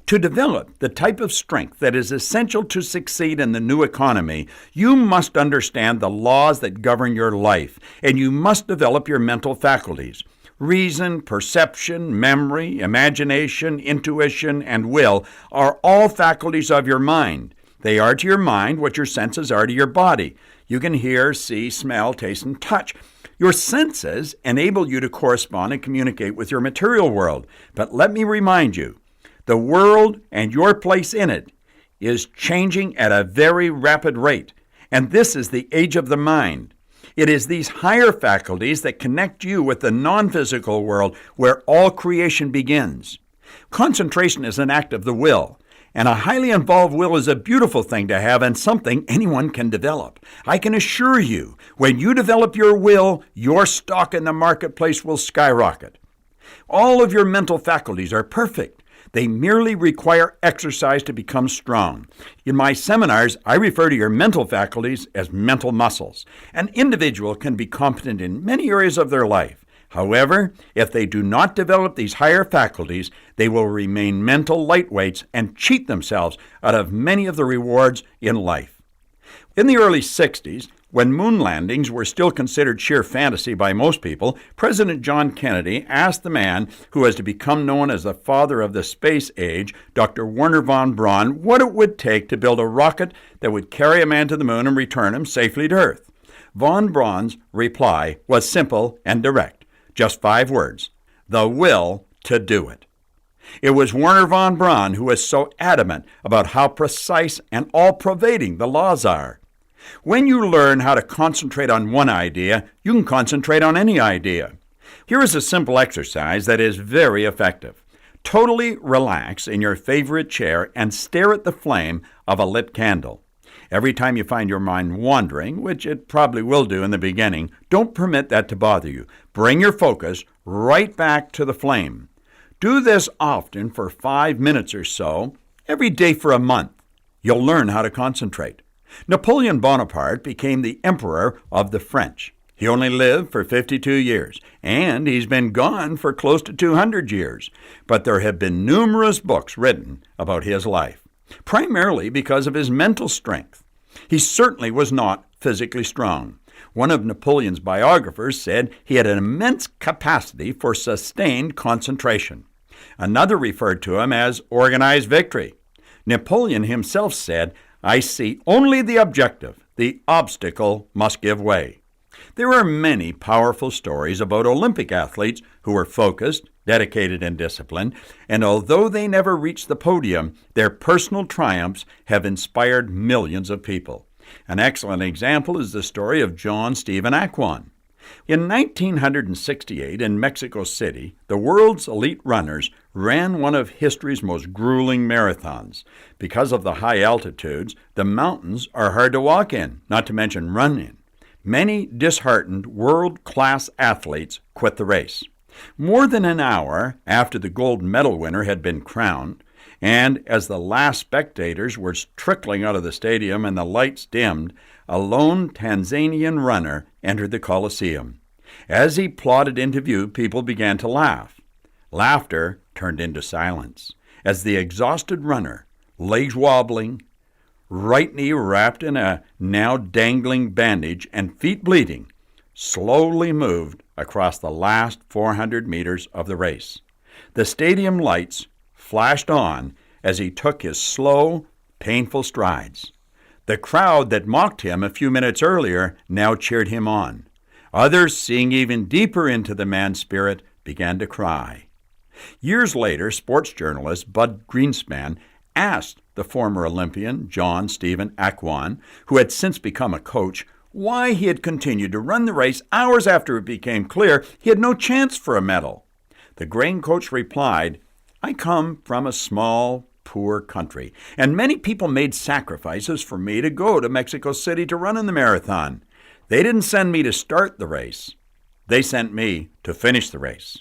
To develop the type of strength that is essential to succeed in the new economy, you must understand the laws that govern your life, and you must develop your mental faculties. Reason, perception, memory, imagination, intuition, and will are all faculties of your mind. They are to your mind what your senses are to your body. You can hear, see, smell, taste, and touch. Your senses enable you to correspond and communicate with your material world. But let me remind you, the world and your place in it is changing at a very rapid rate, and this is the age of the mind. It is these higher faculties that connect you with the non-physical world where all creation begins. Concentration is an act of the will, and a highly involved will is a beautiful thing to have and something anyone can develop. I can assure you, when you develop your will, your stock in the marketplace will skyrocket. All of your mental faculties are perfect. They merely require exercise to become strong. In my seminars, I refer to your mental faculties as mental muscles. An individual can be competent in many areas of their life. However, if they do not develop these higher faculties, they will remain mental lightweights and cheat themselves out of many of the rewards in life. In the early 60s, when moon landings were still considered sheer fantasy by most people, President John Kennedy asked the man who was to become known as the father of the space age, Dr. Wernher von Braun, what it would take to build a rocket that would carry a man to the moon and return him safely to Earth. Von Braun's reply was simple and direct, just 5 words: the will to do it. It was Wernher von Braun who was so adamant about how precise and all-pervading the laws are. When you learn how to concentrate on one idea, you can concentrate on any idea. Here is a simple exercise that is very effective. Totally relax in your favorite chair and stare at the flame of a lit candle. Every time you find your mind wandering, which it probably will do in the beginning, don't permit that to bother you. Bring your focus right back to the flame. Do this often for 5 minutes or so, every day for a month. You'll learn how to concentrate. Napoleon Bonaparte became the Emperor of the French. He only lived for 52 years, and he's been gone for close to 200 years. But there have been numerous books written about his life, primarily because of his mental strength. He certainly was not physically strong. One of Napoleon's biographers said he had an immense capacity for sustained concentration. Another referred to him as organized victory. Napoleon himself said, "I see only the objective. The obstacle must give way." There are many powerful stories about Olympic athletes who were focused, dedicated, and disciplined, and although they never reached the podium, their personal triumphs have inspired millions of people. An excellent example is the story of John Stephen Aquan. In 1968, in Mexico City, the world's elite runners ran one of history's most grueling marathons. Because of the high altitudes, the mountains are hard to walk in, not to mention run in. Many disheartened world-class athletes quit the race. More than an hour after the gold medal winner had been crowned, and as the last spectators were trickling out of the stadium and the lights dimmed, a lone Tanzanian runner entered the Colosseum. As he plodded into view, people began to laugh. Laughter turned into silence as the exhausted runner, legs wobbling, right knee wrapped in a now dangling bandage and feet bleeding, slowly moved across the last 400 meters of the race. The stadium lights flashed on as he took his slow, painful strides. The crowd that mocked him a few minutes earlier now cheered him on. Others, seeing even deeper into the man's spirit, began to cry. Years later, sports journalist Bud Greenspan asked the former Olympian John Stephen Aquan, who had since become a coach, why he had continued to run the race hours after it became clear he had no chance for a medal. The grain coach replied, "I come from a small, poor country, and many people made sacrifices for me to go to Mexico City to run in the marathon. They didn't send me to start the race. They sent me to finish the race."